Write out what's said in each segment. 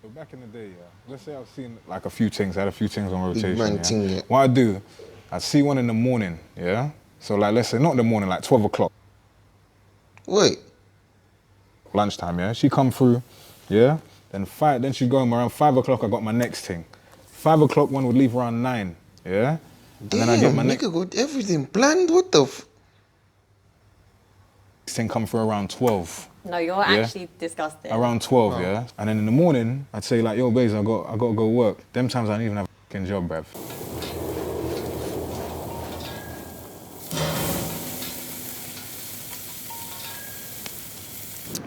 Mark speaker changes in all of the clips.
Speaker 1: Back in the day, yeah, let's say I've seen like a few things, I had a few things on rotation,
Speaker 2: Man
Speaker 1: yeah?
Speaker 2: Ting Yeah.
Speaker 1: What I do, I see one in the morning, yeah? So like, let's say, not in the morning, like 12 o'clock,
Speaker 2: Wait.
Speaker 1: lunchtime, yeah? She come through, yeah? Then she'd go home around 5 o'clock, I got my next thing. 5 o'clock one would leave around 9, yeah? And
Speaker 2: Damn,
Speaker 1: then I get my next
Speaker 2: nigga got everything planned. What the f...
Speaker 1: thing come through around 12.
Speaker 3: No, you're actually disgusting.
Speaker 1: Around 12, yeah? And then in the morning, I'd say like, yo, babes, I got to go work. Them times I don't even have a fucking job, bruv.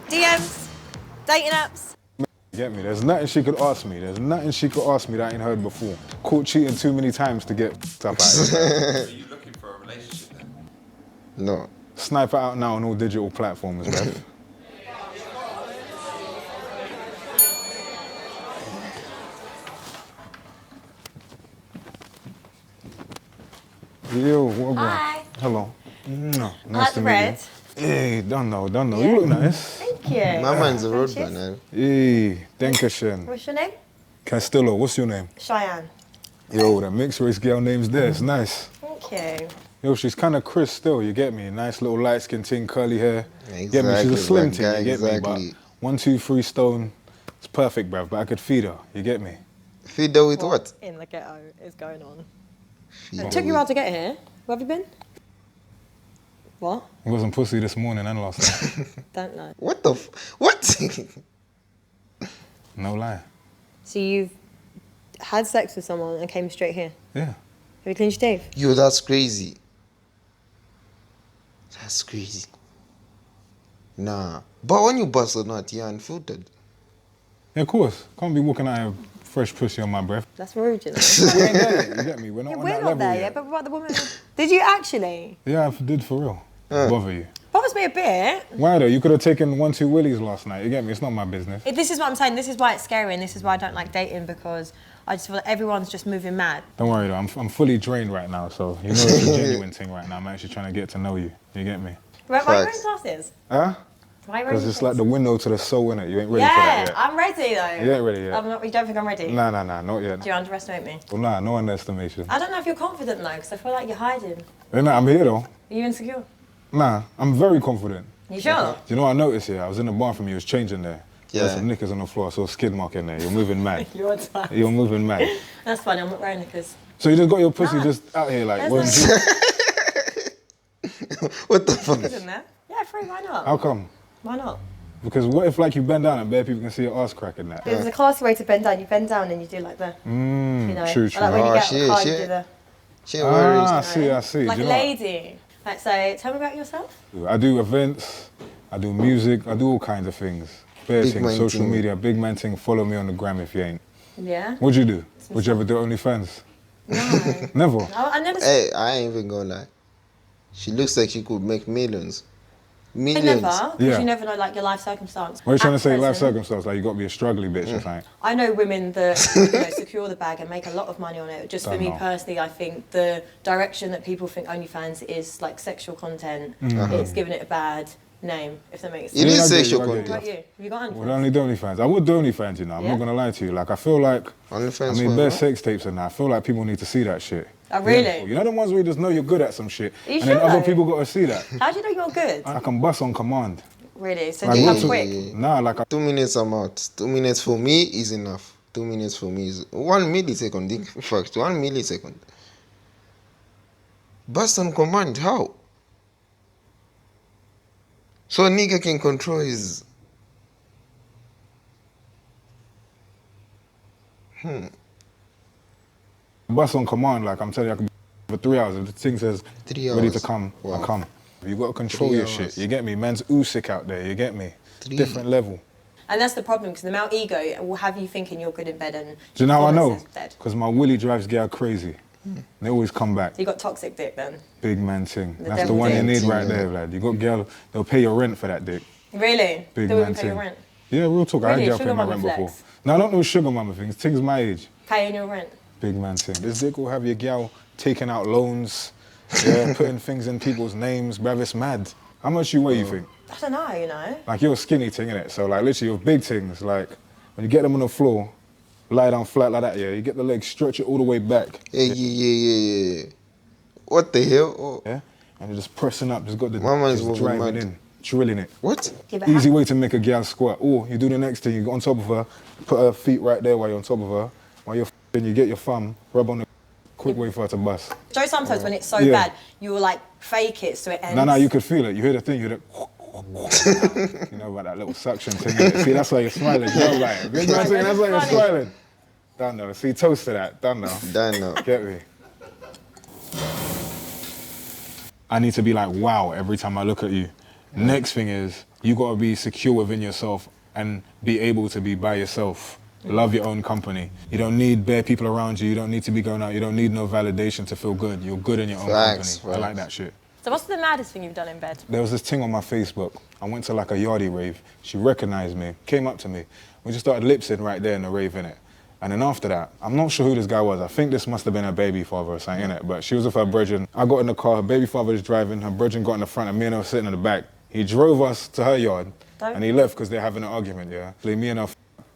Speaker 3: DMs, dating apps.
Speaker 1: Get me? There's nothing she could ask me. There's nothing she could ask me that I ain't heard before. Caught cheating too many times to get stuff out of it.
Speaker 4: Are you looking for a relationship then?
Speaker 2: No.
Speaker 1: Sniper out now on all digital platforms, bruv. Yo, what
Speaker 3: Hi.
Speaker 1: Hello. Nice
Speaker 3: Like
Speaker 1: to
Speaker 3: the
Speaker 1: meet
Speaker 3: red.
Speaker 1: you. Hey, don't know.
Speaker 3: Yeah.
Speaker 1: You look nice.
Speaker 3: Thank you.
Speaker 2: My man's a road
Speaker 3: Cheers.
Speaker 2: man.
Speaker 1: Hey, Dankeschön.
Speaker 3: What's your name?
Speaker 1: Castillo, what's your name?
Speaker 3: Cheyenne.
Speaker 1: Yo, that mixed race girl name's there. It's nice.
Speaker 3: Thank you.
Speaker 1: Yo, she's kind of crisp still, you get me? Nice little light skin thing, curly hair.
Speaker 2: Exactly,
Speaker 1: Get me? She's a slim
Speaker 2: that
Speaker 1: thing,
Speaker 2: guy,
Speaker 1: you get me?
Speaker 2: exactly.
Speaker 1: But 1, 2, 3 stone, it's perfect, bruv. But I could feed her, you get me?
Speaker 2: Feed her with what?
Speaker 3: in the ghetto is going on?
Speaker 2: Feed
Speaker 3: It
Speaker 2: her
Speaker 3: took you a
Speaker 2: with-
Speaker 3: while to get here. Where have you been? What?
Speaker 1: It wasn't pussy this morning and last night.
Speaker 3: Don't know.
Speaker 2: What the f... What?
Speaker 1: No lie.
Speaker 3: So you've had sex with someone and came straight here?
Speaker 1: Yeah.
Speaker 3: Have you cleaned your teeth?
Speaker 2: Yo, that's crazy. That's crazy. Nah. But when you bust a nut, you're unfiltered.
Speaker 1: Yeah, of course. Can't be walking out of fresh pussy on my breath.
Speaker 3: That's rude, you know.
Speaker 1: We ain't there yet, you get me? We're not
Speaker 3: Yeah,
Speaker 1: on
Speaker 3: we're
Speaker 1: that
Speaker 3: not
Speaker 1: level
Speaker 3: there
Speaker 1: yet.
Speaker 3: yet, but what about the woman? Did you actually?
Speaker 1: Yeah, I did for real. Bother you.
Speaker 3: Bothers me a bit.
Speaker 1: Why though? You could have taken 1, 2 willies last night, you get me? It's not my business.
Speaker 3: This is what I'm saying. This is why it's scary, and this is why I don't like dating, because I just feel like everyone's just moving mad.
Speaker 1: Don't worry though, I'm fully drained right now, so you know it's a genuine thing right now. I'm actually trying to get to know you. You get me?
Speaker 3: Why are you wearing
Speaker 2: Facts.
Speaker 3: glasses?
Speaker 1: Huh?
Speaker 3: Why are you wearing
Speaker 1: Because it's like
Speaker 3: glasses?
Speaker 1: the window to the soul, innit? You ain't ready for that
Speaker 3: Yeah,
Speaker 1: yet.
Speaker 3: I'm ready though.
Speaker 1: You ain't ready yet.
Speaker 3: I'm not, you don't think I'm ready?
Speaker 1: Nah, not yet.
Speaker 3: Do you underestimate me?
Speaker 1: Well, nah, no underestimation.
Speaker 3: I don't know if you're confident though, because I feel like you're hiding.
Speaker 1: Nah, I'm here though.
Speaker 3: Are you insecure?
Speaker 1: Nah, I'm very confident.
Speaker 3: You sure?
Speaker 1: Do you know what I noticed here? I was in the bathroom, you was changing there. There's
Speaker 2: Yeah.
Speaker 1: some knickers on the floor, I saw a skid mark in there. You're moving mad.
Speaker 3: You're tight.
Speaker 1: You're moving mad.
Speaker 3: That's funny, I'm not wearing knickers.
Speaker 1: So you just got your pussy
Speaker 3: Nah.
Speaker 1: just out here like,
Speaker 3: There's
Speaker 1: well,
Speaker 3: no-
Speaker 2: What the fuck?
Speaker 3: Isn't there? Yeah, free, why not?
Speaker 1: how come?
Speaker 3: Why not?
Speaker 1: Because what if like you bend down and bare people can see your ass crack in that?
Speaker 3: There's a classy way to bend down. You bend down and you do like the, you know,
Speaker 1: true,
Speaker 3: or
Speaker 1: true.
Speaker 3: like when you
Speaker 2: Oh,
Speaker 3: get out of the car, you
Speaker 2: shit.
Speaker 3: do the,
Speaker 2: She ain't worried.
Speaker 1: I see.
Speaker 3: like
Speaker 1: Do
Speaker 3: a
Speaker 1: you know what?
Speaker 3: lady. Like, so tell me about yourself.
Speaker 1: I do events, I do music, I do all kinds of things. Bare
Speaker 2: Big
Speaker 1: things,
Speaker 2: man
Speaker 1: social
Speaker 2: thing.
Speaker 1: media, big man thing. Follow me on the gram if you ain't.
Speaker 3: Yeah.
Speaker 1: What'd you do? Would you ever do OnlyFans?
Speaker 3: No.
Speaker 1: Never.
Speaker 3: I never.
Speaker 2: Hey, I ain't even gonna lie. She looks like she could make millions.
Speaker 3: I
Speaker 2: Millions.
Speaker 3: never. Because
Speaker 1: Yeah.
Speaker 3: you never know like your life circumstance.
Speaker 1: What are you trying to
Speaker 3: At
Speaker 1: say? Life
Speaker 3: present,
Speaker 1: circumstance, like you got to be a struggly bitch or something.
Speaker 3: I know women that you know, secure the bag and make a lot of money on it. Just for
Speaker 1: Don't
Speaker 3: me
Speaker 1: know.
Speaker 3: personally, I think the direction that people think OnlyFans is like sexual content, it's giving it a bad name, if that makes
Speaker 2: It
Speaker 3: sense.
Speaker 1: Yeah,
Speaker 2: is
Speaker 1: I get you,
Speaker 2: sexual
Speaker 1: I get you.
Speaker 3: What about
Speaker 2: content.
Speaker 3: you? Have you got OnlyFans?
Speaker 1: Would only do OnlyFans. I would do OnlyFans, you know. I'm
Speaker 3: Yeah?
Speaker 1: not gonna lie to you. Like I feel like,
Speaker 2: OnlyFans
Speaker 1: I mean,
Speaker 2: for
Speaker 1: bare
Speaker 2: what?
Speaker 1: sex tapes and that. I feel like people need to see that shit.
Speaker 3: Oh, really?
Speaker 1: Yeah. You know the ones where you just know you're good at some shit,
Speaker 3: Are you
Speaker 1: and then
Speaker 3: sure?
Speaker 1: other people got to see that.
Speaker 3: How do you know you're good?
Speaker 1: I can bust on command.
Speaker 3: Really? So
Speaker 1: Like,
Speaker 3: do you
Speaker 1: what's
Speaker 3: come
Speaker 1: it-
Speaker 3: quick?
Speaker 1: Nah, like I,
Speaker 2: 2 minutes I'm out. 2 minutes for me is enough. 2 minutes for me is 1 millisecond. In fact, 1 millisecond. Bust on command, how? So a nigga can control his...
Speaker 1: bust on command. Like I'm telling you, I can be for 3 hours. If the thing says
Speaker 2: 3
Speaker 1: ready to
Speaker 2: hours.
Speaker 1: come,
Speaker 2: Wow.
Speaker 1: I come. You got to control
Speaker 2: 3
Speaker 1: your shit.
Speaker 2: hours.
Speaker 1: You get me? Man's sick out there. You get me?
Speaker 2: 3.
Speaker 1: Different level.
Speaker 3: And that's the problem, because the male ego will have you thinking you're good in bed and
Speaker 1: Do you know how I know?
Speaker 3: performance is dead.
Speaker 1: Because my willy drives girl crazy. They always come back.
Speaker 3: So you got toxic dick then?
Speaker 1: Big man thing.
Speaker 3: The
Speaker 1: That's the
Speaker 3: devil
Speaker 1: one you
Speaker 3: dick.
Speaker 1: need right
Speaker 2: Yeah.
Speaker 1: there, lad. You got girl, they'll pay your rent for that dick.
Speaker 3: Really?
Speaker 1: Big
Speaker 3: They
Speaker 1: man
Speaker 3: wouldn't pay your
Speaker 1: thing.
Speaker 3: rent?
Speaker 1: Yeah, real talk. I
Speaker 3: Really?
Speaker 1: had girl
Speaker 3: Sugar
Speaker 1: pay my
Speaker 3: mama
Speaker 1: rent
Speaker 3: flex?
Speaker 1: before. No, I don't know sugar mama things. Things my age.
Speaker 3: Paying your rent?
Speaker 1: Big man thing. This dick will have your gal taking out loans, yeah, putting things in people's names. Bruv, it's mad. How much you weigh, you think?
Speaker 3: I don't know, you know.
Speaker 1: Like, you're a skinny thing, innit? So, like, literally, your big things, like, When you get them on the floor, lie down flat like that, yeah, you get the legs, stretch it all the way back.
Speaker 2: Yeah. What the hell? Oh.
Speaker 1: Yeah? And you're just pressing up, just got the
Speaker 2: My man's
Speaker 1: just
Speaker 2: moving
Speaker 1: driving
Speaker 2: mad.
Speaker 1: in, drilling it.
Speaker 2: What?
Speaker 3: Give it
Speaker 1: Easy
Speaker 3: a
Speaker 1: way to make a gal squat. Or you do the next thing, you go on top of her, put her feet right there while you're on top of her, while you're f***ing, you get your thumb, rub on the quick way for her to bust.
Speaker 3: So sometimes when it's so
Speaker 1: Yeah.
Speaker 3: bad, you will like fake it so it ends.
Speaker 1: No, you could feel it. You hear the thing, you hear the you know about that little suction thing. innit? See, that's why you're smiling. You know about it. Big man saying that's why you're
Speaker 3: Funny.
Speaker 1: smiling. Done now. See, toast to that. Done now.
Speaker 2: Done now.
Speaker 1: Get me? I need to be like, wow, every time I look at you. Next thing is, you got to be secure within yourself and be able to be by yourself. Love your own company. You don't need bare people around you. You don't need to be going out. You don't need no validation to feel good. You're good in your own
Speaker 2: Facts,
Speaker 1: company. I like
Speaker 2: facts.
Speaker 1: that shit.
Speaker 3: So what's the maddest thing you've done in bed?
Speaker 1: There was this thing on my Facebook. I went to like a yardie rave. She recognized me, came up to me. We just started lip-syncing right there in the rave, innit? And then after that, I'm not sure who this guy was. I think this must have been her baby father or something, innit? But she was with her brethren. I got in the car, her baby father was driving, her brethren got in the front, and me and her were sitting in the back. He drove us to her yard, and he left because they're having an argument, yeah? So me and her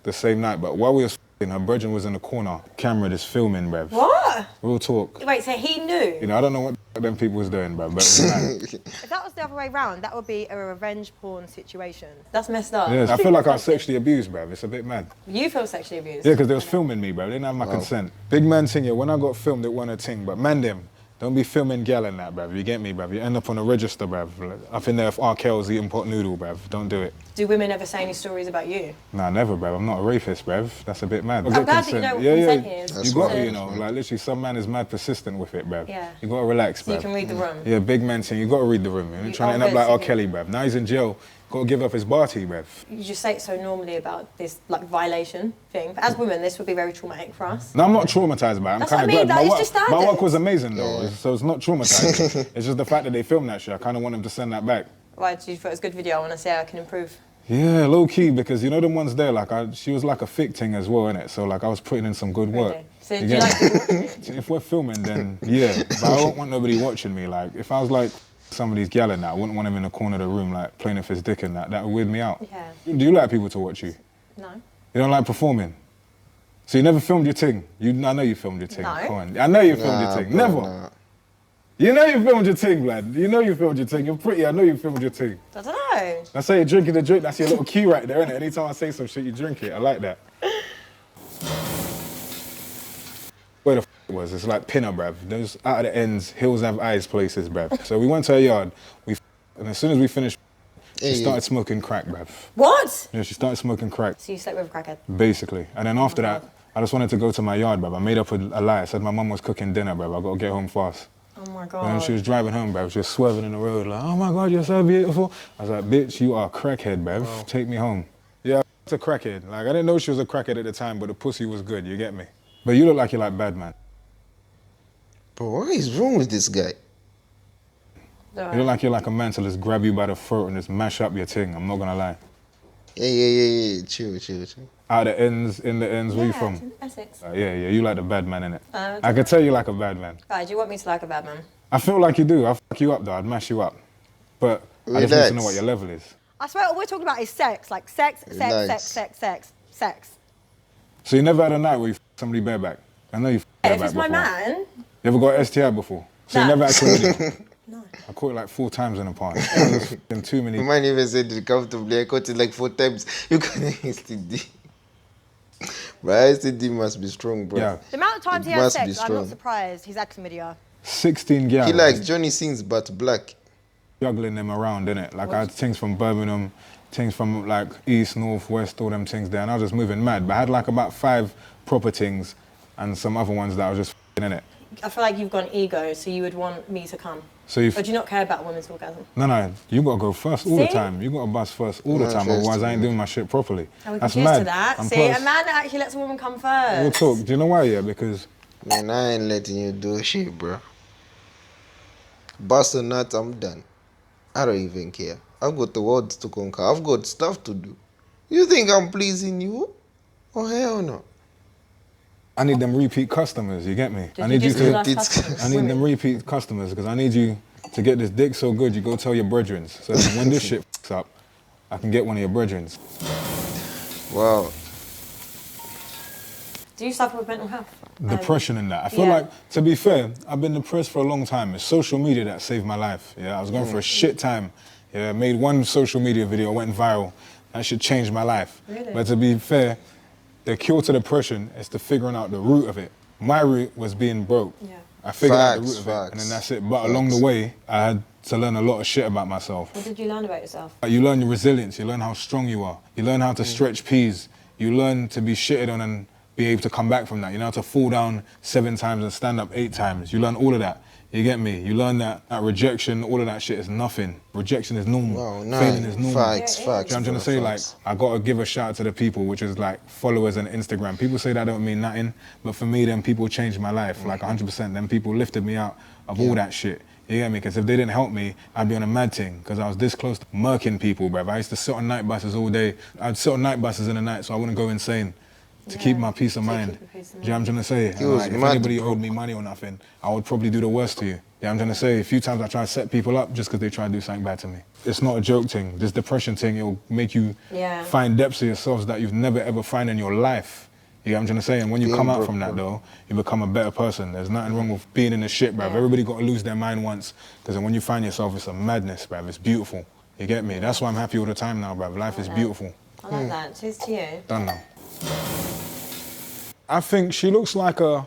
Speaker 1: the same night, but while we were her brethren was in the corner. Camera just filming, bruv.
Speaker 3: What?
Speaker 1: Real talk.
Speaker 3: Wait, so he knew?
Speaker 1: You know, I don't know what them people was doing, bruv, but it was mad.
Speaker 5: If that was the other way round, that would be a revenge porn situation.
Speaker 3: That's messed up.
Speaker 1: Yeah, I feel like I was sexually abused, bruv. It's a bit mad.
Speaker 3: You feel sexually abused?
Speaker 1: Yeah, because they was filming me, bruv. They didn't have my consent. Big Man Ting Yeah, when I got filmed, it wasn't a ting, but man them, don't be filming gal and that, bruv. You get me, bruv? You end up on a register, bruv. Up in there if R. Kel's eating pot noodle, bruv. Don't do it.
Speaker 3: Do women ever say any stories about you?
Speaker 1: Nah, never, bruv. I'm not a rapist, bruv. That's a bit mad.
Speaker 3: I'm glad that you know what consent is.
Speaker 2: That's
Speaker 1: You got to,
Speaker 2: right.
Speaker 1: you know, like literally some man is mad persistent with it, bruv.
Speaker 3: Yeah.
Speaker 1: You got to relax, bruv.
Speaker 3: So you can read the room.
Speaker 1: Yeah, Big Man Ting, you got to read the room. You're
Speaker 3: You
Speaker 1: trying to end
Speaker 3: are
Speaker 1: up like R.
Speaker 3: good,
Speaker 1: Kelly, bruv. Now he's in jail. Got to give up his barty, bruv.
Speaker 3: You just say it so normally about this like violation thing. But as women, this would be very traumatic for us.
Speaker 1: No, I'm not traumatized by it. I'm
Speaker 3: That's
Speaker 1: kind
Speaker 3: what I
Speaker 1: of
Speaker 3: mean,
Speaker 1: glad.
Speaker 3: that is
Speaker 1: work,
Speaker 3: just
Speaker 1: my
Speaker 3: standards.
Speaker 1: work was amazing though, so it's not traumatizing. It's just the fact that they filmed that shit. I kind of want them to send that back.
Speaker 3: Why do you thought it was a good video? I want to say I can improve.
Speaker 1: Yeah, low key, because you know the ones there, like she was like a thick thing as well, innit? So like I was putting in some good work.
Speaker 3: Really? So do you
Speaker 1: get
Speaker 3: like
Speaker 1: me?
Speaker 3: people watching it?
Speaker 1: If we're filming, then yeah, but I don't want nobody watching me. Like if I was like some of these gal in that, I wouldn't want him in the corner of the room like playing with his dick and that. That would weird me out.
Speaker 3: Yeah.
Speaker 1: Do you like people to watch you?
Speaker 3: No.
Speaker 1: You don't like performing? So you never filmed your thing? I know you filmed your thing.
Speaker 3: No.
Speaker 1: Come on. I know you filmed your thing.
Speaker 2: bro,
Speaker 1: Never.
Speaker 2: nah.
Speaker 1: You know you filmed your thing, lad. You know you filmed your thing. You're pretty. I know you filmed your thing.
Speaker 3: I don't know.
Speaker 1: I say you're drinking the drink. That's your little key right there, innit? Anytime I say some shit, you drink it. I like that. Where the f it was? It's like pinner, bruv. Those out of the ends, hills have eyes places, bruv. So we went to her yard. And as soon as we finished, she started smoking crack, bruv.
Speaker 3: What?
Speaker 1: Yeah, she started smoking crack,
Speaker 3: So you slept with a crackhead?
Speaker 1: basically. And then after that, I just wanted to go to my yard, bruv. I made up a lie. I said my mum was cooking dinner, bruv. I gotta get home fast.
Speaker 3: Oh my
Speaker 1: And
Speaker 3: god.
Speaker 1: then she was driving home, bruv. She was swerving in the road like, oh my God, you're so beautiful. I was like, bitch, you are a crackhead, bruv. Take me home. Yeah, I was a crackhead. Like, I didn't know she was a crackhead at the time, but the pussy was good, you get me? But you look like you like bad man.
Speaker 2: Bro, what is wrong with this guy?
Speaker 3: All
Speaker 1: You
Speaker 3: right.
Speaker 1: look like you're like a man to just grab you by the throat and just mash up your thing. I'm not gonna lie.
Speaker 2: Yeah. Chill.
Speaker 1: Out the ends, in the ends, where you from?
Speaker 3: it's in Essex.
Speaker 1: Yeah, you like the bad man, innit?
Speaker 3: Uh,
Speaker 1: I could tell you like a bad man.
Speaker 3: Right, do you want me to like a bad man?
Speaker 1: I feel like you do. I'll fuck you up though, I'd mash you up. But I just need to
Speaker 2: Relax.
Speaker 1: know what your level is.
Speaker 5: I swear all we're talking about is sex. Like sex.
Speaker 2: Relax.
Speaker 1: So you never had a night where you f somebody bareback? I know you f
Speaker 3: If
Speaker 1: bareback
Speaker 3: it's my
Speaker 1: before.
Speaker 3: man,
Speaker 1: You ever got an STI before? So you
Speaker 3: No.
Speaker 1: never actually.
Speaker 3: no.
Speaker 1: I caught it like 4 times in a pond. It was f***ing too many.
Speaker 2: The man even said it comfortably. I caught it like 4 times. You can STD. Bro, STD must be strong, bro.
Speaker 1: Yeah.
Speaker 5: The amount of times he
Speaker 2: It
Speaker 5: has
Speaker 2: must be
Speaker 5: sex, I'm not
Speaker 2: strong.
Speaker 5: surprised. He's chlamydia.
Speaker 1: 16 gals.
Speaker 2: He likes Johnny Sins but black.
Speaker 1: juggling them around, innit? Like I had things from Birmingham, things from like east, north, west, all them things there, and I was just moving mad. But I had like about 5 proper things and some other ones that I was just in it.
Speaker 3: I feel like you've gone ego, so you would want me to come.
Speaker 1: So you,
Speaker 3: Or do you not care about a woman's orgasm?
Speaker 1: no, you gotta go first all the
Speaker 3: See?
Speaker 1: time. You gotta bust first all the
Speaker 2: No,
Speaker 1: time,
Speaker 2: first,
Speaker 1: otherwise I ain't
Speaker 2: yeah.
Speaker 1: doing my shit properly.
Speaker 3: And we can
Speaker 1: That's
Speaker 3: choose
Speaker 1: mad.
Speaker 3: to that.
Speaker 1: And
Speaker 3: See,
Speaker 1: plus,
Speaker 3: a man that actually lets a woman come first.
Speaker 1: we'll talk. Do you know why? Yeah, because
Speaker 2: Man, I ain't letting you do shit, bro. Bust or not, I'm done. I don't even care. I've got the world to conquer. I've got stuff to do. You think I'm pleasing you? Oh, hell no.
Speaker 1: I need them repeat customers. You get me?
Speaker 3: Did
Speaker 1: I need you
Speaker 3: just do
Speaker 1: to.
Speaker 3: last
Speaker 2: repeat-
Speaker 3: customers?
Speaker 1: I need them repeat customers because I need you to get this dick so good you go tell your brethren. So that when this shit f***s up, I can get one of your brethren.
Speaker 2: Wow.
Speaker 3: Do you suffer with mental health?
Speaker 1: Depression and that. I feel
Speaker 3: yeah.
Speaker 1: like, to be fair, I've been depressed for a long time. It's social media that saved my life. Yeah, I was going for a shit time. Yeah, I made one social media video, went viral. That shit changed my life.
Speaker 3: Really?
Speaker 1: But to be fair, the cure to depression is to figuring out the root of it. My root was being broke.
Speaker 3: Yeah.
Speaker 1: I figured out the root
Speaker 2: Facts,
Speaker 1: of it, and then
Speaker 2: facts.
Speaker 1: that's it. But along the way, I had to learn a lot of shit about myself.
Speaker 3: What did you learn about yourself?
Speaker 1: You learn your resilience, you learn how strong you are, you learn how to stretch peas, you learn to be shitted on and be able to come back from that. You know how to fall down 7 times and stand up 8 times. You learn all of that. You get me? You learn that rejection, all of that shit is nothing. Rejection is normal.
Speaker 2: Wow,
Speaker 1: Failing
Speaker 2: nice.
Speaker 1: is normal.
Speaker 2: Facts,
Speaker 1: You know
Speaker 2: facts.
Speaker 1: what I'm trying to say? Like,
Speaker 2: Facts.
Speaker 1: I gotta give a shout out to the people, which is like followers and Instagram. People say that don't mean nothing, but for me, them people changed my life, like 100%. Them people lifted me out of all that shit. You get me? Because if they didn't help me, I'd be on a mad thing, because I was this close to murking people, bruv. I used to sit on night buses all day. I'd sit on night buses in the night so I wouldn't go insane. To keep my peace of mind.
Speaker 3: keep your peace of
Speaker 1: Do you know what I'm trying to say? And
Speaker 2: was
Speaker 1: like, if
Speaker 2: mad,
Speaker 1: anybody
Speaker 2: bro.
Speaker 1: owed me money or nothing, I would probably do the worst to you. You know what I'm trying to say? A few times I try to set people up just because they try to do something bad to me. It's not a joke thing. This depression thing, it'll make you find depths of yourselves that you've never ever find in your life. You know what I'm trying to say? And when you come out from that though, you become a better person. There's nothing wrong with being in the shit, bruv. Everybody got to lose their mind once, because then when you find yourself, it's a madness, bruv. It's beautiful. You get me? That's why I'm happy all the time now, bruv. Life is beautiful.
Speaker 3: I like that. Cheers to you.
Speaker 1: Done now. I think she looks like a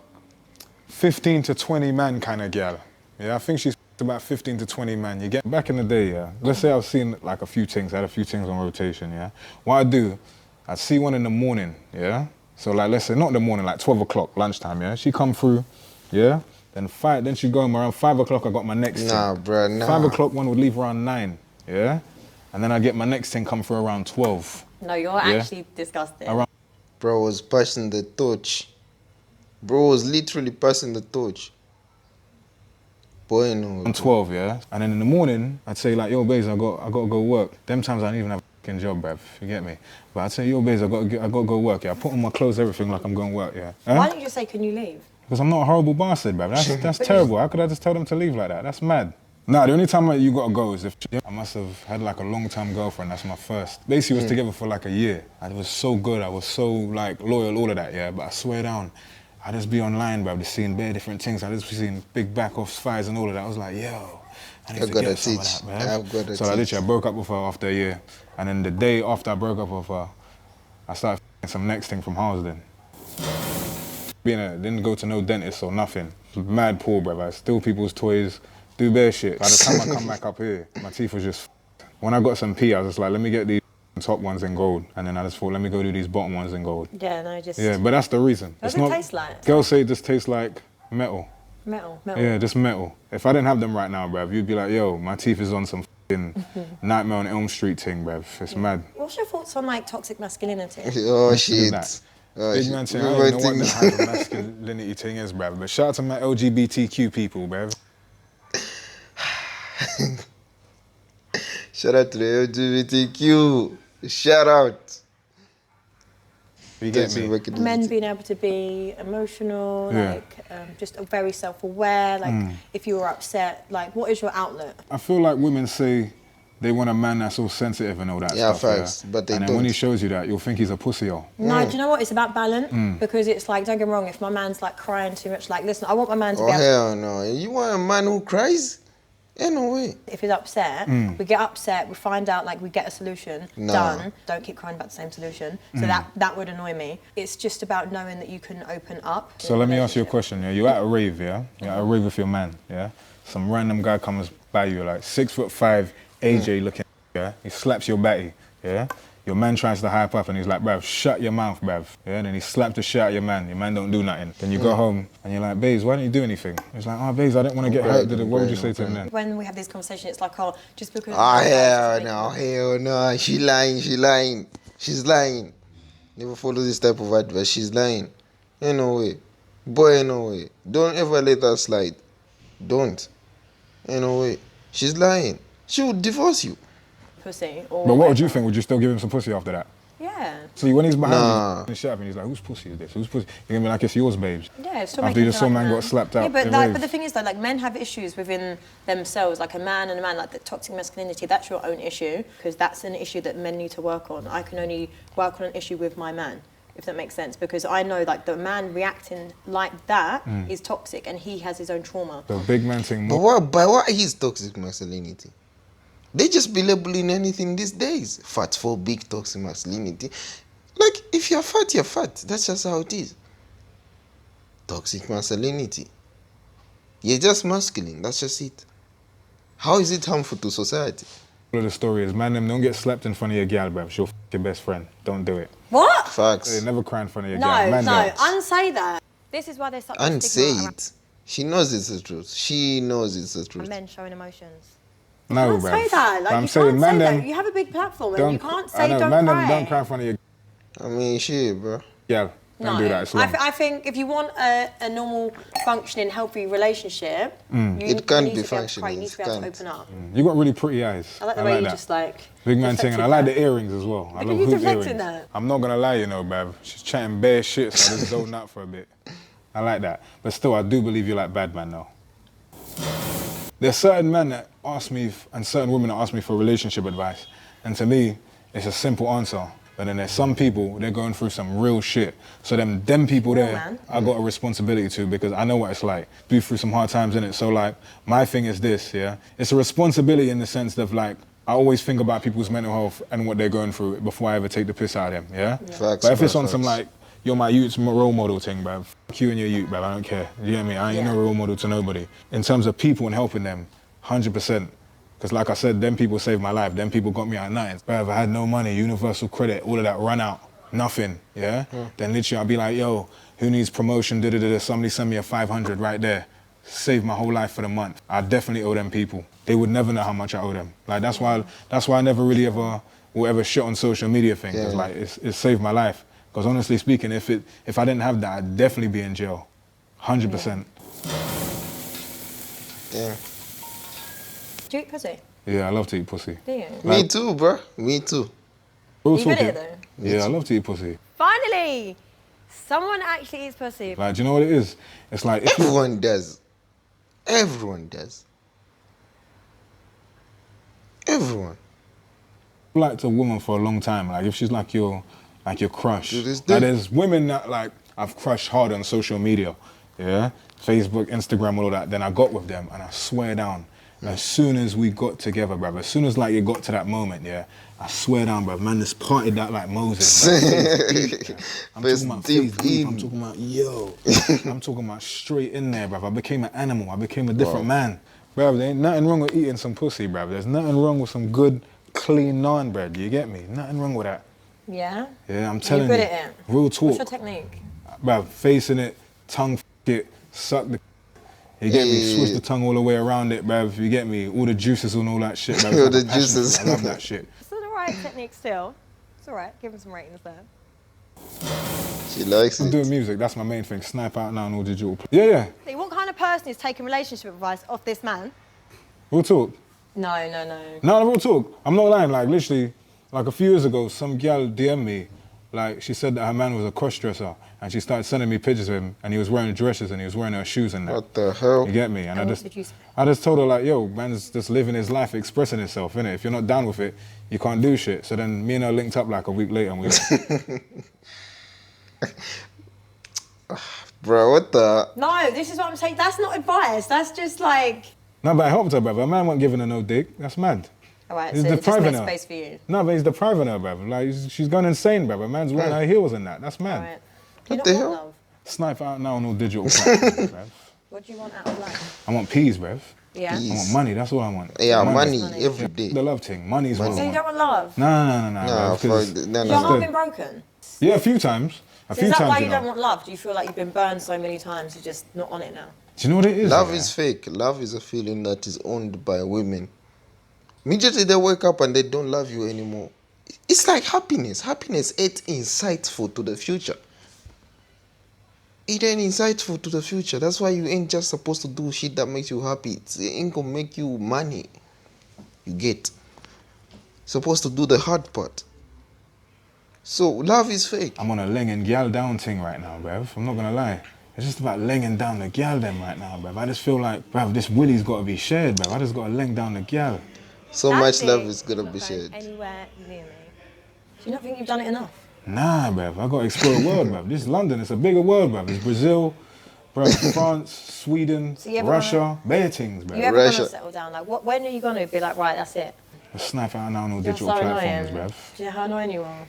Speaker 1: 15 to 20 man kind of girl. Yeah, I think she's about 15 to 20 man. You get back in the day, yeah. Let's say I've seen like a few things. I had a few things on rotation, yeah. What I do, I'd see one in the morning, yeah. So like, let's say not in the morning, like 12 o'clock, lunchtime, yeah. She come through, yeah. Then she go home around 5 o'clock. I got my next
Speaker 2: Nah,
Speaker 1: thing.
Speaker 2: bruh, nah.
Speaker 1: 5 o'clock one would leave around 9, yeah. And then I get my next thing come through around 12.
Speaker 3: No, you're actually disgusting.
Speaker 1: Around
Speaker 2: Bro was passing the torch. Bro was literally passing the torch. Boy, no.
Speaker 1: 12, yeah? And then in the morning, I'd say like, yo, babes, I got to go work. Them times I didn't even have a fucking job, bruv, you get me? But I'd say, yo, babes, I got to go work, yeah? I put on my clothes, everything like I'm going to work, yeah?
Speaker 3: Why don't you just say, can you leave?
Speaker 1: Because I'm not a horrible bastard, bruv. That's terrible. How could I just tell them to leave like that? That's mad. Nah, the only time you got to go is if I must have had like a long-time girlfriend. That's my first. Basically, was together for like a year. And it was so good. I was so like loyal, all of that, yeah? But I swear down, I just be online, bruv, just seeing bare different things. I just be seeing big back-off fights and all of that. I was like, yo, I need to get some of that, man.
Speaker 2: I've got to
Speaker 1: So I broke up with her after a year. And then the day after I broke up with her, I started some next thing from Harlesden. Didn't go to no dentist or nothing. Mad poor, bruv. I steal people's toys, do bare shit. By the time I come back up here, my teeth was just When I got some pee, I was just like, let me get these top ones in gold. And then I just thought, let me go do these bottom ones in gold.
Speaker 3: Yeah, no, just...
Speaker 1: Yeah, but that's the reason.
Speaker 3: What does it taste like?
Speaker 1: Girls say it just tastes like metal.
Speaker 3: Metal.
Speaker 1: Yeah, just metal. If I didn't have them right now, bruv, you'd be like, yo, my teeth is on some f***ing Nightmare on Elm Street thing, bruv. It's mad.
Speaker 3: What's your thoughts on, like, toxic masculinity?
Speaker 2: Oh, shit.
Speaker 1: That.
Speaker 2: Oh,
Speaker 1: Big
Speaker 2: shit.
Speaker 1: man thing, I don't know what the type of masculinity thing is, bruv. But shout out to my LGBTQ people, bruv.
Speaker 2: Shout out to the LGBTQ. Shout out.
Speaker 1: You get me?
Speaker 3: Men being able to be emotional,
Speaker 1: Yeah.
Speaker 3: like, just very self-aware, like, if you were upset, like, what is your outlet?
Speaker 1: I feel like women say they want a man that's all sensitive and all that
Speaker 2: Yeah,
Speaker 1: stuff.
Speaker 2: facts, but they
Speaker 1: and then
Speaker 2: don't.
Speaker 1: when he shows you that, you'll think he's a pussy.
Speaker 3: No, do you know what? It's about balance, because it's like, don't get me wrong, if my man's like crying too much, like, listen, I want my man to
Speaker 2: Oh,
Speaker 3: be able
Speaker 2: hell no. You want a man who cries? Ain't no way.
Speaker 3: if he's upset, we get upset, we find out, like, we get a solution,
Speaker 2: No.
Speaker 3: done, don't keep crying about the same solution. So that would annoy me. It's just about knowing that you can open up.
Speaker 1: So let me ask you a question, yeah? You're at a rave, yeah? You're at a rave with your man, yeah? Some random guy comes by you, like 6'5", AJ looking, yeah? He slaps your batty, yeah? Your man tries to hype up and he's like, bruv, shut your mouth, bruv. Yeah, and then he slapped the shit out of your man don't do nothing. Then you go home and you're like, babes, why don't you do anything? He's like, oh, babes, I didn't want to get hurt. What would you say to him then?
Speaker 3: When we have this conversation, it's like, oh, just because...
Speaker 2: Oh, hell no. She lying. She's lying. Never follow this type of advice. She's lying. Ain't no way. Boy, ain't no way. Don't ever let her slide. Don't. Ain't no way. She's lying. She would divorce you.
Speaker 3: Pussy or
Speaker 1: But what would
Speaker 3: whatever.
Speaker 1: you think? Would you still give him some pussy after that?
Speaker 3: Yeah.
Speaker 1: So when he's behind
Speaker 2: Nah.
Speaker 1: you, shut up and he's like, whose pussy is this? Whose pussy? You're going to be like, it's yours, babes.
Speaker 3: Yeah, it's still
Speaker 1: After you
Speaker 3: making
Speaker 1: just saw
Speaker 3: feel
Speaker 1: man
Speaker 3: like
Speaker 1: got slapped out.
Speaker 3: Yeah, but,
Speaker 1: in
Speaker 3: like,
Speaker 1: rave.
Speaker 3: but the thing is, though, like, men have issues within themselves, like a man, like the toxic masculinity, that's your own issue, because that's an issue that men need to work on. I can only work on an issue with my man. if that makes sense, because I know like the man reacting like that is toxic and he has his own trauma.
Speaker 1: The big man thing.
Speaker 2: But what is toxic masculinity? They just be labeling anything these days. Fat phobic, toxic masculinity. Like, if you're fat, you're fat. That's just how it is. Toxic masculinity. You're just masculine. That's just it. How is it harmful to society?
Speaker 1: The story is, man, them don't get slapped in front of your gal, bruv. She'll f your best friend. Don't do it.
Speaker 3: What?
Speaker 2: Facts.
Speaker 1: They never cry in front of your
Speaker 3: No,
Speaker 1: gal. Man,
Speaker 3: no,
Speaker 1: don't.
Speaker 3: unsay that.
Speaker 5: This is why there's such a
Speaker 2: And
Speaker 5: stigma
Speaker 2: say
Speaker 5: around
Speaker 2: it. She knows it's the truth. She knows it's the truth.
Speaker 5: men showing emotions.
Speaker 1: No,
Speaker 3: You
Speaker 1: bruv.
Speaker 3: can't say that. Like,
Speaker 1: But I'm
Speaker 3: you
Speaker 1: saying,
Speaker 3: can't
Speaker 1: man,
Speaker 3: say
Speaker 1: them
Speaker 3: that. You have a big platform and
Speaker 1: don't.
Speaker 3: you can't
Speaker 1: I
Speaker 3: say
Speaker 1: know,
Speaker 3: don't
Speaker 1: man,
Speaker 3: cry.
Speaker 1: them don't cry in front of your
Speaker 2: I mean, shit, bro.
Speaker 1: gal. Don't do that. It's wrong.
Speaker 3: I think if you want a normal, functioning, healthy relationship,
Speaker 2: It can't
Speaker 3: need
Speaker 2: be
Speaker 3: to be able to cry,
Speaker 2: functioning,
Speaker 3: you need to be
Speaker 2: it
Speaker 3: able to
Speaker 2: can't.
Speaker 3: open up.
Speaker 1: You got really pretty eyes.
Speaker 3: I like the way you
Speaker 1: that.
Speaker 3: just like...
Speaker 1: Big man thing, and I like the
Speaker 3: reflected
Speaker 1: earrings as well. I
Speaker 3: Look
Speaker 1: love
Speaker 3: at you
Speaker 1: hoop
Speaker 3: deflecting
Speaker 1: earrings.
Speaker 3: that.
Speaker 1: I'm not gonna lie, you know, bruv. She's chatting bare shit, so I just zoned out for a bit. I like that. But still, I do believe you like bad man, though. There's certain men that ask me, and certain women that ask me for relationship advice. And to me, it's a simple answer. But then there's some people, they're going through some real shit. So them people there,
Speaker 3: man.
Speaker 1: I got a responsibility to, because I know what it's like. Been through some hard times in it. So like, my thing is this, yeah? It's a responsibility in the sense of like, I always think about people's mental health and what they're going through before I ever take the piss out of them, yeah?
Speaker 2: Facts,
Speaker 1: But if it's
Speaker 2: bro,
Speaker 1: on some
Speaker 2: facts.
Speaker 1: like, you're my youth's role model thing, bruv. Fuck you and your youth, bruv, I don't care. You get me? I ain't no role model to nobody. In terms of people and helping them, 100%. Because like I said, them people saved my life. Them people got me at night. Bruv, I had no money, universal credit, all of that run out. Nothing, yeah? Then literally I'll be like, yo, who needs promotion, da-da-da-da, somebody send me a 500 right there. Saved my whole life for the month. I definitely owe them people. They would never know how much I owe them. Like, that's why I never really will ever shit on social media thing, because like, it saved my life. Because honestly speaking, if I didn't have that, I'd definitely be in jail. 100%.
Speaker 2: Yeah.
Speaker 3: Do you eat pussy?
Speaker 1: Yeah, I love to eat pussy.
Speaker 3: Do you?
Speaker 2: Me too, bro. Me too.
Speaker 1: Real
Speaker 3: You good
Speaker 1: talking.
Speaker 3: at it though?
Speaker 1: Yeah, I love to eat pussy.
Speaker 5: Finally, someone actually eats pussy.
Speaker 1: Like, do you know what it is? It's like, if
Speaker 2: Everyone does. Everyone does. Everyone.
Speaker 1: you liked a woman for a long time, like if she's like your crush.
Speaker 2: To this
Speaker 1: Like,
Speaker 2: day.
Speaker 1: there's women that like I've crushed hard on social media, yeah, Facebook, Instagram, all of that. Then I got with them, and I swear down, as soon as we got together, bruv, as soon as like it got to that moment, yeah, I swear down, bruv, man, just parted that like Moses. Bruv. I'm
Speaker 2: Face
Speaker 1: talking about
Speaker 2: deep
Speaker 1: face deep. I'm
Speaker 2: in.
Speaker 1: talking about yo. I'm talking about straight in there, bruv. I became an animal. I became a different man, bruv. There ain't nothing wrong with eating some pussy, bruv. There's nothing wrong with some good, clean naan bread. You get me? Nothing wrong with that.
Speaker 3: Yeah?
Speaker 1: Yeah, I'm telling
Speaker 3: good
Speaker 1: you.
Speaker 3: at it?
Speaker 1: Real
Speaker 3: What's
Speaker 1: talk.
Speaker 3: your technique?
Speaker 1: Bruv, facing it, tongue it, suck the. You get me?
Speaker 2: Yeah.
Speaker 1: Switch the tongue all the way around it, bruv. You get me? All the juices and all that shit, bruv.
Speaker 2: All
Speaker 1: It's like
Speaker 2: the
Speaker 1: a passion
Speaker 2: juices.
Speaker 1: fruit. I love that shit.
Speaker 5: It's the right technique still. It's all right. Give him some ratings there.
Speaker 2: She likes
Speaker 1: I'm doing
Speaker 2: it.
Speaker 1: music. That's my main thing. Snipe out now and all digital. Yeah, yeah.
Speaker 5: See, what kind of person is taking relationship advice off this man?
Speaker 1: Real talk.
Speaker 3: No.
Speaker 1: No, real talk. I'm not lying. Like, literally, like a few years ago, some gal DM'd me. Like, she said that her man was a cross-dresser, and she started sending me pictures of him, and he was wearing dresses, and he was wearing her shoes and that.
Speaker 2: What the hell?
Speaker 1: You get me? And
Speaker 3: And what did you say?
Speaker 1: I just told her, like, yo, man's just living his life, expressing himself, innit? If you're not down with it, you can't do shit. So then me and her linked up like a week later, and we
Speaker 2: Bro, what the?
Speaker 3: No, this is what I'm saying. That's not advice. That's just like...
Speaker 1: No, but I helped her, brother. A man wasn't giving her no dick. That's mad.
Speaker 3: All right,
Speaker 1: He's
Speaker 3: so it just
Speaker 1: depriving
Speaker 3: makes
Speaker 1: her.
Speaker 3: space for you.
Speaker 1: No, but he's depriving her, brother. Like, she's gone insane, brother. Man's wearing her heels and that. That's
Speaker 3: All
Speaker 1: mad.
Speaker 3: right. Do you
Speaker 2: What
Speaker 3: not
Speaker 2: the
Speaker 3: want
Speaker 2: hell?
Speaker 3: love?
Speaker 1: Snipe out now on all digital platforms, bruv.
Speaker 3: What do you want out of life?
Speaker 1: I want peas, bruv.
Speaker 3: Yeah?
Speaker 2: Peas.
Speaker 1: I want money. That's what I want.
Speaker 2: Yeah, money
Speaker 3: Money.
Speaker 2: every day.
Speaker 1: The love thing. Money's what
Speaker 3: So
Speaker 1: I
Speaker 3: you
Speaker 1: want.
Speaker 3: don't want love?
Speaker 1: No,
Speaker 2: Nah,
Speaker 1: bruv, 'cause-
Speaker 2: fuck, no,
Speaker 3: Your
Speaker 2: no,
Speaker 3: heart
Speaker 2: no.
Speaker 3: been broken?
Speaker 1: Yeah, a few times. A
Speaker 3: So
Speaker 1: few
Speaker 3: is that
Speaker 1: times,
Speaker 3: why
Speaker 1: you
Speaker 3: you
Speaker 1: know.
Speaker 3: don't want love? Do you feel like you've been burned so many times you're just not on it now?
Speaker 1: Do you know what it is?
Speaker 2: Love
Speaker 1: yeah?
Speaker 2: is fake. Love is a feeling that is owned by women. Immediately they wake up and they don't love you anymore. It's like happiness. Happiness ain't insightful to the future. It ain't insightful to the future. That's why you ain't just supposed to do shit that makes you happy. It ain't gonna make you money. You get. Supposed to do the hard part. So love is fake.
Speaker 1: I'm on a laying gal down thing right now, bruv. I'm not gonna lie. It's just about laying down the gal them right now, bruv. I just feel like, bruv, this willy's gotta be shared, bruv. I just gotta lay down the gal.
Speaker 2: So
Speaker 5: That
Speaker 2: much
Speaker 5: dick
Speaker 2: love is gonna
Speaker 5: not
Speaker 2: be
Speaker 5: going
Speaker 2: shared.
Speaker 5: Anywhere near me.
Speaker 3: Do you not think you've done it enough?
Speaker 1: Nah, bruv, I gotta explore the world, bruv. This is London, it's a bigger world, bruv. It's Brazil, bruv, France, Sweden,
Speaker 3: So you ever
Speaker 1: Russia, bare things, bruv.
Speaker 3: You ever
Speaker 2: Russia.
Speaker 3: gonna settle down? Like, when are you gonna be like, right, that's it?
Speaker 1: Snipe out now on all
Speaker 3: You're
Speaker 1: digital
Speaker 3: so
Speaker 1: platforms,
Speaker 3: annoying.
Speaker 1: bruv.
Speaker 3: Do you know how annoying you are?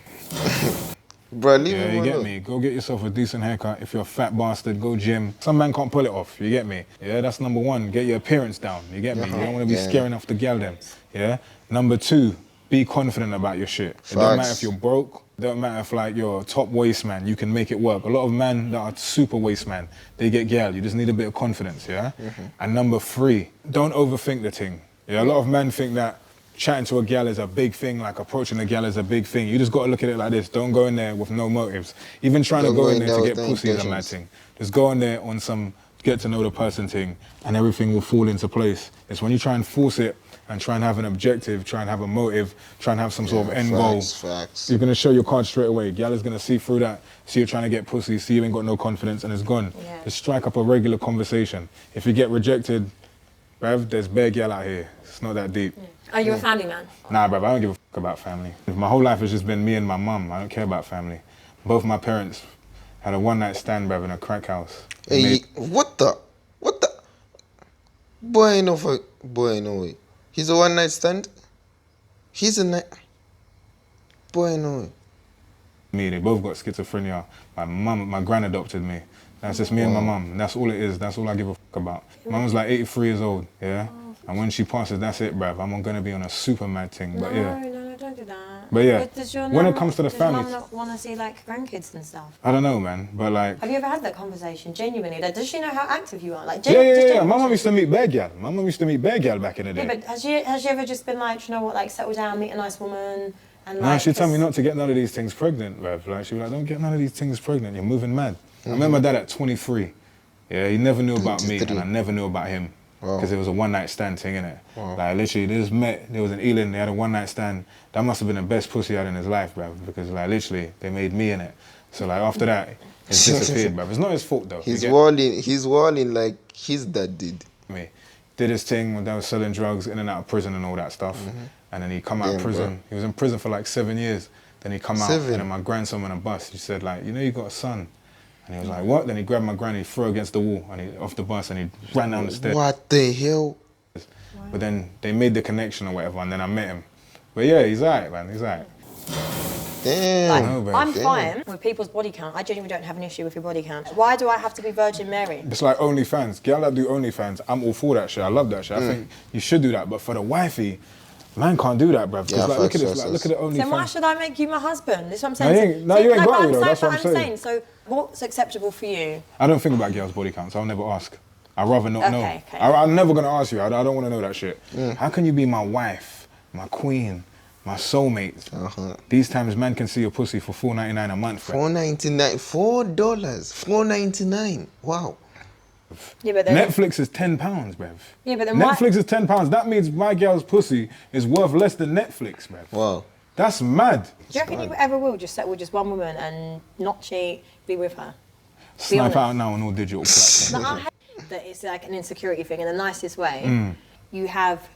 Speaker 2: Bro, leave
Speaker 1: Yeah,
Speaker 2: him
Speaker 1: you get
Speaker 2: alone.
Speaker 1: me. Go get yourself a decent haircut. If you're a fat bastard, go gym. Some man can't pull it off, you get me? Yeah, that's number one. Get your appearance down, you get me? You don't want to be
Speaker 2: Yeah.
Speaker 1: scaring off the gal them, yeah? Number two, be confident about your shit. It don't matter
Speaker 2: Facts.
Speaker 1: if you're broke, it don't matter if like you're a top waist man, you can make it work. A lot of men that are super waist man, they get gal. You just need a bit of confidence, yeah? And number three, don't overthink the thing. Yeah, a lot of men think that chatting to a gal is a big thing, like approaching a gal is a big thing. You just got to look at it like this. Don't go in there with no motives. Even trying
Speaker 2: Don't
Speaker 1: to go
Speaker 2: go
Speaker 1: in
Speaker 2: in
Speaker 1: there
Speaker 2: there
Speaker 1: to
Speaker 2: with
Speaker 1: get
Speaker 2: no
Speaker 1: pussy is a mad
Speaker 2: intentions.
Speaker 1: thing. Just go in there on some get to know the person thing and everything will fall into place. It's when you try and force it and try and have an objective, try and have a motive, try and have some sort of end goal.
Speaker 2: Facts.
Speaker 1: You're gonna show your card straight away. Gal is gonna see through that, see you're trying to get pussy, see you ain't got no confidence and it's gone.
Speaker 3: Yeah.
Speaker 1: Just strike up a regular conversation. If you get rejected, bruv, there's bare gal out here. It's not that deep.
Speaker 3: Are you a family man?
Speaker 1: Nah, bruv, I don't give a fuck about family. My whole life has just been me and my mum. I don't care about family. Both my parents had a one-night stand, bruv, in a crack house.
Speaker 2: Hey, what the? Boy, no way. He's a one night stand? He's a night. Boy, no way.
Speaker 1: They both got schizophrenia. My gran adopted me. That's just me and my mum. And that's all it is. That's all I give a fuck about. My mum's like 83 years old, yeah? And when she passes, that's it, bruv. I'm gonna be on a super mad thing, but yeah.
Speaker 3: No, don't do that.
Speaker 1: But yeah,
Speaker 3: Does your
Speaker 1: when it
Speaker 3: mum-
Speaker 1: comes to the
Speaker 3: does
Speaker 1: family-
Speaker 3: Does mum not want to see like grandkids and stuff?
Speaker 1: I don't know, man, but like...
Speaker 3: Have you ever had that conversation, genuinely? Like, does she know how active you are? Like,
Speaker 1: Yeah. My mum used to meet bear gal. My mum used to meet bear gal back in the day.
Speaker 3: Yeah, but has she ever just been like, you know what, like, settle down, meet a nice woman, and
Speaker 1: Nah,
Speaker 3: like...
Speaker 1: she'd tell me
Speaker 3: just-
Speaker 1: not to get none of these things pregnant, bruv. Like, she'd be like, don't get none of these things pregnant, you're moving mad. I remember my dad at 23. Yeah, he never knew about me, and
Speaker 2: 23.
Speaker 1: I never knew about him.
Speaker 2: Wow.
Speaker 1: Because it was a one-night stand thing, innit?
Speaker 2: Wow.
Speaker 1: Like, literally, they just met, there was an Ealing, they had a one-night stand. That must have been the best pussy he had in his life, bruv, because, like, literally, they made me in it. So, like, after that, it's disappeared, bruv. It's not his fault, though. You
Speaker 2: He's
Speaker 1: get
Speaker 2: walling like his dad did.
Speaker 1: me. Did his thing when they were selling drugs, in and out of prison and all that stuff. And then he come out of
Speaker 2: Damn,
Speaker 1: prison.
Speaker 2: bro.
Speaker 1: He was in prison for like 7 years. Then he come out,
Speaker 2: 7?
Speaker 1: and then my grandson on a bus, he said like, you know you got a son? And he was like, what? Then he grabbed my granny, he threw her against the wall, and he off the bus, and he ran down the stairs.
Speaker 2: What the hell?
Speaker 1: But then they made the connection or whatever, and then I met him. But yeah, he's alright, man, he's alright.
Speaker 2: Damn.
Speaker 1: No, babe.
Speaker 3: I'm
Speaker 2: Damn.
Speaker 3: fine with people's body count. I genuinely don't have an issue with your body count. Why do I have to be Virgin Mary?
Speaker 1: It's like OnlyFans. Girl that do OnlyFans, I'm all for that shit. I love that shit. I think you should do that. But for the wifey, man can't do that, bruv. Because
Speaker 2: Yeah,
Speaker 1: like, look at
Speaker 2: facts,
Speaker 1: this, like,
Speaker 2: facts,
Speaker 1: look at the OnlyFans.
Speaker 3: Then why should I make you my husband? That's what I'm
Speaker 1: No,
Speaker 3: saying.
Speaker 1: you ain't- no, you ain't got me, though.
Speaker 3: but
Speaker 1: That's what I'm saying.
Speaker 3: So what's acceptable for you?
Speaker 1: I don't think about girls' body counts. I'll never ask. I'd rather not know.
Speaker 3: Okay.
Speaker 1: I'm never gonna ask you. I don't want to know that shit. How can you be my wife, my queen, my soulmate? These times, man can see your pussy for $4.99 a month. Bro.
Speaker 2: $4.99. $4.99. Wow.
Speaker 3: Yeah, but then
Speaker 1: Netflix is £10, bruv.
Speaker 3: Yeah, but then why-
Speaker 1: Netflix is £10. That means my girl's pussy is worth less than Netflix, bruv.
Speaker 2: Wow.
Speaker 1: That's mad.
Speaker 3: do you reckon you ever will just settle with just one woman and not cheat, be with her?
Speaker 1: Snipe
Speaker 3: honest.
Speaker 1: out now on all digital platforms.
Speaker 3: No, I hate that it's like an insecurity thing in the nicest way. You have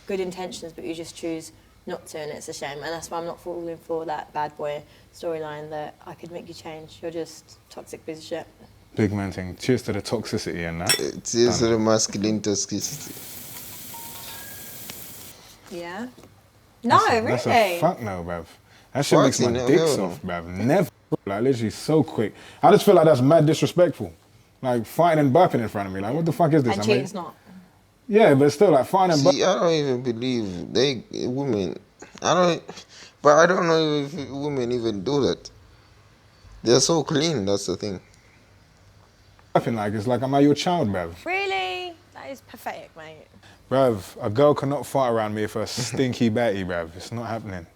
Speaker 3: good intentions, but you just choose not to, and it's a shame. And that's why I'm not falling for that bad boy storyline that I could make you change. You're just toxic piece of shit.
Speaker 1: Big man thing. Cheers to the toxicity and that.
Speaker 2: It is the masculine toxicity.
Speaker 3: Yeah? No,
Speaker 1: That's
Speaker 3: really?
Speaker 1: a fuck no, bruv. That shit makes my
Speaker 2: Fucking
Speaker 1: dick
Speaker 2: hell.
Speaker 1: soft, bruv. Never. Like, literally so quick. I just feel like that's mad disrespectful. Like, fighting and burping in front of me. Like, what the fuck is this?
Speaker 3: And
Speaker 1: I mean,
Speaker 3: cheating's not.
Speaker 1: yeah, but still, like, fighting and burping.
Speaker 2: See, I don't even believe women. But I don't know if women even do that. They're so clean, that's the thing.
Speaker 1: Like, it's like, am I your child, bruv?
Speaker 5: Really? That is pathetic, mate.
Speaker 1: Bruv, a girl cannot fart around me with her stinky Betty, bruv. It's not happening.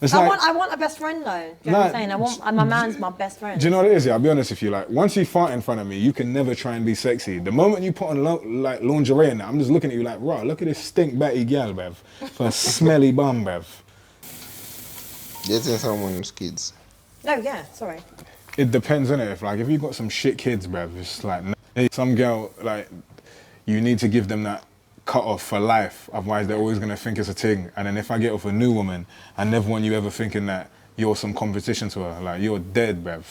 Speaker 1: It's
Speaker 3: I
Speaker 1: like,
Speaker 3: want a best friend though. Do you know what I'm
Speaker 1: Nah,
Speaker 3: saying? My man's my best friend.
Speaker 1: do you know what it is? Yeah, I'll be honest with you. Like, once you fart in front of me, you can never try and be sexy. The moment you put on like lingerie and that, I'm just looking at you like, raw, look at this stink Betty gal, bruv. For a smelly bum, bruv.
Speaker 2: Dating someone's kids.
Speaker 3: No, yeah, sorry.
Speaker 1: It depends, innit? If you got some shit kids, bruv, it's like, some girl, like, you need to give them that cut off for life, otherwise they're always gonna think it's a thing. And then if I get with a new woman, I never want you ever thinking that you're some competition to her. Like, you're dead, bruv.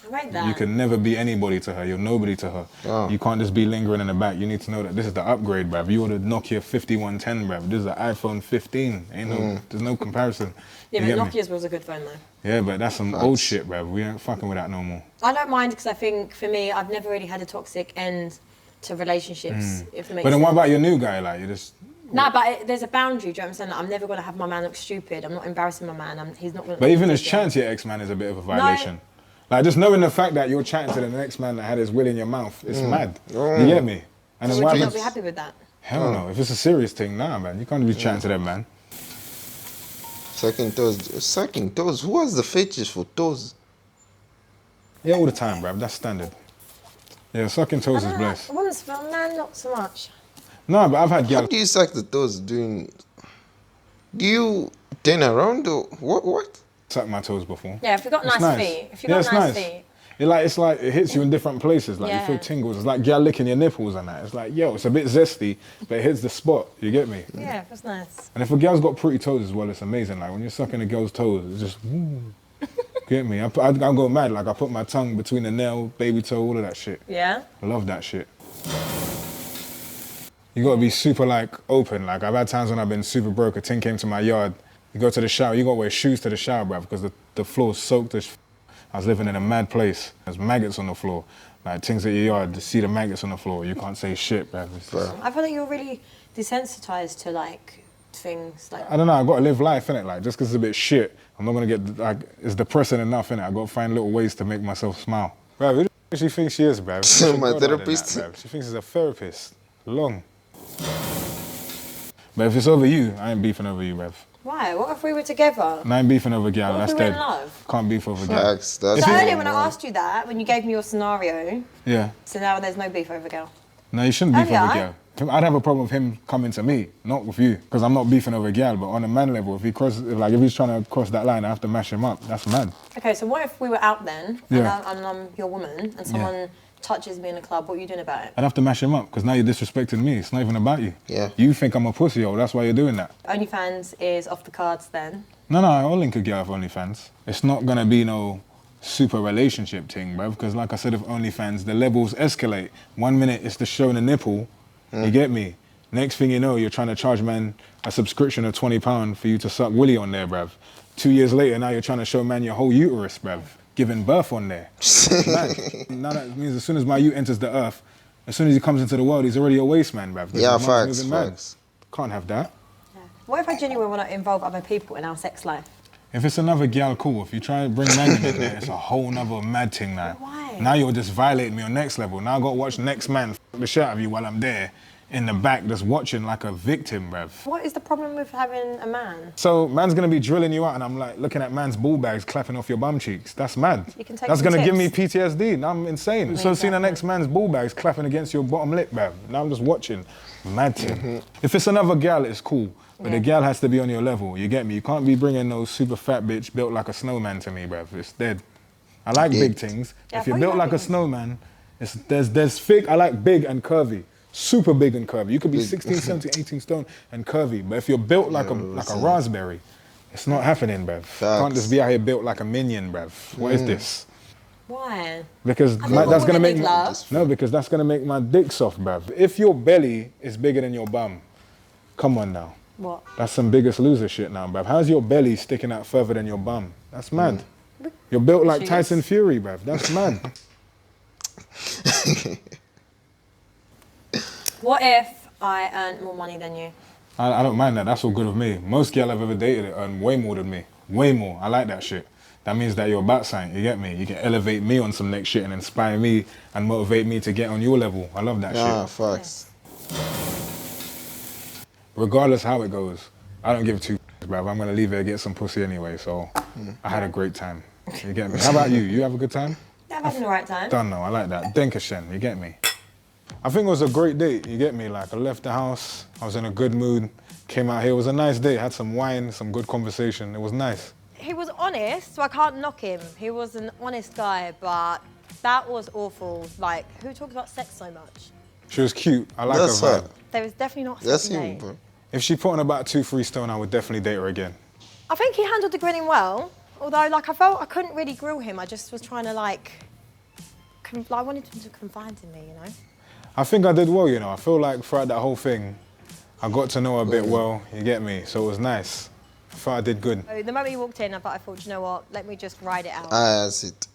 Speaker 3: I rate that.
Speaker 1: You can never be anybody to her. You're nobody to her.
Speaker 2: Oh.
Speaker 1: You can't just be lingering in the back. You need to know that this is the upgrade, bruv. You ordered Nokia 5110, bruv. This is the iPhone 15. There's no comparison.
Speaker 3: Yeah,
Speaker 1: You
Speaker 3: but
Speaker 1: get me?
Speaker 3: Nokia's was a good phone though.
Speaker 1: Yeah, but that's some old shit, bruv. We ain't fucking with that no more.
Speaker 3: I don't mind because I think for me, I've never really had a toxic end to relationships. If it makes
Speaker 1: But then
Speaker 3: sense.
Speaker 1: what about your new guy? Like, you just...
Speaker 3: No, but there's a boundary. Do you understand that? I'm never gonna have my man look stupid. I'm not embarrassing my man. He's not gonna.
Speaker 1: But even as chatting to your ex-man is a bit of a violation. Like, just knowing the fact that you're chatting to the next man that had his will in your mouth, it's mad. You get me? And then
Speaker 3: Would
Speaker 1: why
Speaker 3: you not
Speaker 1: would-
Speaker 3: be happy with that?
Speaker 1: Hell no. If it's a serious thing, nah, man. You can't be chatting to them, man.
Speaker 2: Sucking toes. Sucking toes. Who has the fetish for toes?
Speaker 1: Yeah, all the time, bruv. That's standard. Yeah, sucking toes is blessed.
Speaker 3: Once, but man, not so much.
Speaker 1: No, but I've had
Speaker 2: How
Speaker 1: girls.
Speaker 2: do you suck the toes doing? Do you turn around or what?
Speaker 1: Suck my toes before.
Speaker 3: Yeah, if you've got
Speaker 1: It's
Speaker 3: nice feet. If you've
Speaker 1: Yeah,
Speaker 3: got
Speaker 1: it's
Speaker 3: nice
Speaker 1: nice.
Speaker 3: feet.
Speaker 1: It's like it hits you in different places. Like you feel
Speaker 3: Yeah.
Speaker 1: tingles. It's like girl licking your nipples and that. It's like, yo, it's a bit zesty, but it hits the spot. You get me?
Speaker 3: Yeah, that's nice.
Speaker 1: And if a girl's got pretty toes as well, it's amazing. Like when you're sucking a girl's toes, it's just, get me? I go mad. Like I put my tongue between the nail, baby toe, all of that shit.
Speaker 3: Yeah?
Speaker 1: I love that shit. You gotta be super like open. Like I've had times when I've been super broke. A ting came to my yard. You go to the shower. You gotta wear shoes to the shower, bruv, because the floor's soaked as. I was living in a mad place. There's maggots on the floor. Like things at your yard. To see the maggots on the floor, you can't say shit, bruv. It's just-
Speaker 3: I feel like you're really desensitized to like things like.
Speaker 1: I don't know. I gotta live life, innit? Like just because it's a bit shit, I'm not gonna get like it's depressing enough, innit? I gotta find little ways to make myself smile. Bruv, who the f- she thinks she is, bruv? She's
Speaker 2: My
Speaker 1: God than
Speaker 2: therapist.
Speaker 1: that, bruv. She thinks she's a therapist. Long. But if it's over you, I ain't beefing over you, bruv.
Speaker 3: Why? What if we were together?
Speaker 1: And I ain't beefing over gal.
Speaker 3: What
Speaker 1: That's
Speaker 3: if we were
Speaker 1: dead.
Speaker 3: in love?
Speaker 1: Can't beef over gal.
Speaker 2: Facts. That's
Speaker 3: So
Speaker 1: If it-
Speaker 3: earlier when I asked you that, when you gave me your scenario,
Speaker 1: Yeah.
Speaker 3: so now there's no beef over girl.
Speaker 1: No, you shouldn't beef
Speaker 3: Oh, yeah,
Speaker 1: over
Speaker 3: I-
Speaker 1: gal. I'd have a problem with him coming to me, not with you, because I'm not beefing over gal. But on a man level, if he's trying to cross that line, I have to mash him up. That's mad.
Speaker 3: Okay, so what if we were out then,
Speaker 1: Yeah.
Speaker 3: and I'm your woman, and someone touches me in a club? What are you doing about it?
Speaker 1: I'd have to mash him up because now you're disrespecting me. It's not even about you.
Speaker 2: Yeah.
Speaker 1: You think I'm a pussy, yo. That's why you're doing that.
Speaker 3: OnlyFans is off the cards then.
Speaker 1: No, I'll link a girl with OnlyFans. It's not gonna be no super relationship thing, bruv, because like I said with OnlyFans, the levels escalate. 1 minute it's the showing a nipple, you get me? Next thing you know, you're trying to charge man a subscription of £20 for you to suck willy on there, bruv. 2 years later, now you're trying to show man your whole uterus, bruv, giving birth on there. Man, now that means as soon as my ute enters the earth, as soon as he comes into the world, he's already a waste man, bruv.
Speaker 2: Yeah,
Speaker 1: His mum's
Speaker 2: facts,
Speaker 1: moving mad.
Speaker 2: facts.
Speaker 1: Can't have that.
Speaker 3: What if I genuinely want to involve other people in our sex life?
Speaker 1: If it's another gal, cool. If you try to bring man in there, it's a whole nother mad thing now.
Speaker 3: Why?
Speaker 1: Now you're just violating me on next level. Now I got to watch next man f the shit out of you while I'm there in the back just watching like a victim, bruv.
Speaker 3: What is the problem with having a man?
Speaker 1: So man's gonna be drilling you out and I'm like looking at man's ball bags clapping off your bum cheeks. That's mad.
Speaker 3: You can take
Speaker 1: That's
Speaker 3: some
Speaker 1: gonna give me
Speaker 3: tips.
Speaker 1: PTSD. Now I'm insane. So seeing the
Speaker 3: Exactly.
Speaker 1: next man's ball bags clapping against your bottom lip, bruv. Now I'm just watching. Mad thing. If it's another gal, it's cool. But the gal has to be on your level. You get me? You can't be bringing no super fat bitch built like a snowman to me, bruv. It's dead. I like big things.
Speaker 3: Yeah,
Speaker 1: If you're
Speaker 3: why
Speaker 1: built
Speaker 3: you
Speaker 1: like a
Speaker 3: like
Speaker 1: snowman, there's thick. I like big and curvy. Super big and curvy. You could be
Speaker 2: Big.
Speaker 1: 16, 17, 18 stone and curvy. But if you're built like a raspberry, it's not happening, bruv. Can't
Speaker 2: Facts.
Speaker 1: just be out here built like a minion, bruv. What is this?
Speaker 3: Why?
Speaker 1: Because
Speaker 3: I think
Speaker 1: that's
Speaker 3: what
Speaker 1: gonna
Speaker 3: women
Speaker 1: make
Speaker 3: need love.
Speaker 1: no, because that's gonna make my dick soft, bruv. If your belly is bigger than your bum, come on now.
Speaker 3: What?
Speaker 1: That's some Biggest Loser shit now, bruv. How's your belly sticking out further than your bum? That's mad. You're built like
Speaker 3: Shoes.
Speaker 1: Tyson Fury, bruv. That's mad.
Speaker 3: What if I earned more money than you?
Speaker 1: I don't mind that. That's all good with me. Most girl I've ever dated earn way more than me. Way more. I like that shit. That means that you're about something. You get me? You can elevate me on some next shit and inspire me and motivate me to get on your level. I love that
Speaker 2: Yeah,
Speaker 1: shit.
Speaker 2: facts.
Speaker 1: Regardless how it goes, I don't give two bruv. I'm gonna leave here and get some pussy anyway. So I had a great time. You get me? How about you? You have a good time?
Speaker 3: Yeah, I'm having the right time.
Speaker 1: Don't know. I like that. Denkashen. You get me? I think it was a great date. You get me? Like I left the house. I was in a good mood. Came out here. It was a nice day. Had some wine, some good conversation. It was nice.
Speaker 5: He was honest, so I can't knock him. He was an honest guy, but that was awful. Like, who talks about sex so much?
Speaker 1: She was cute. I like
Speaker 2: That's
Speaker 1: her vibe.
Speaker 2: her.
Speaker 5: There was definitely not a
Speaker 2: That's
Speaker 5: second
Speaker 2: him,
Speaker 5: date.
Speaker 2: bro.
Speaker 1: If she put on about 2-3 stone, I would definitely date her again.
Speaker 5: I think he handled the grinning well. Although, like, I felt I couldn't really grill him. I just was trying to, like, I wanted him to confide in me, you know?
Speaker 1: I think I did well, you know. I feel like throughout that whole thing, I got to know her a bit well, you get me? So it was nice. I thought I did good.
Speaker 5: So the moment he walked in, I thought, you know what, let me just ride it out.
Speaker 2: That's it.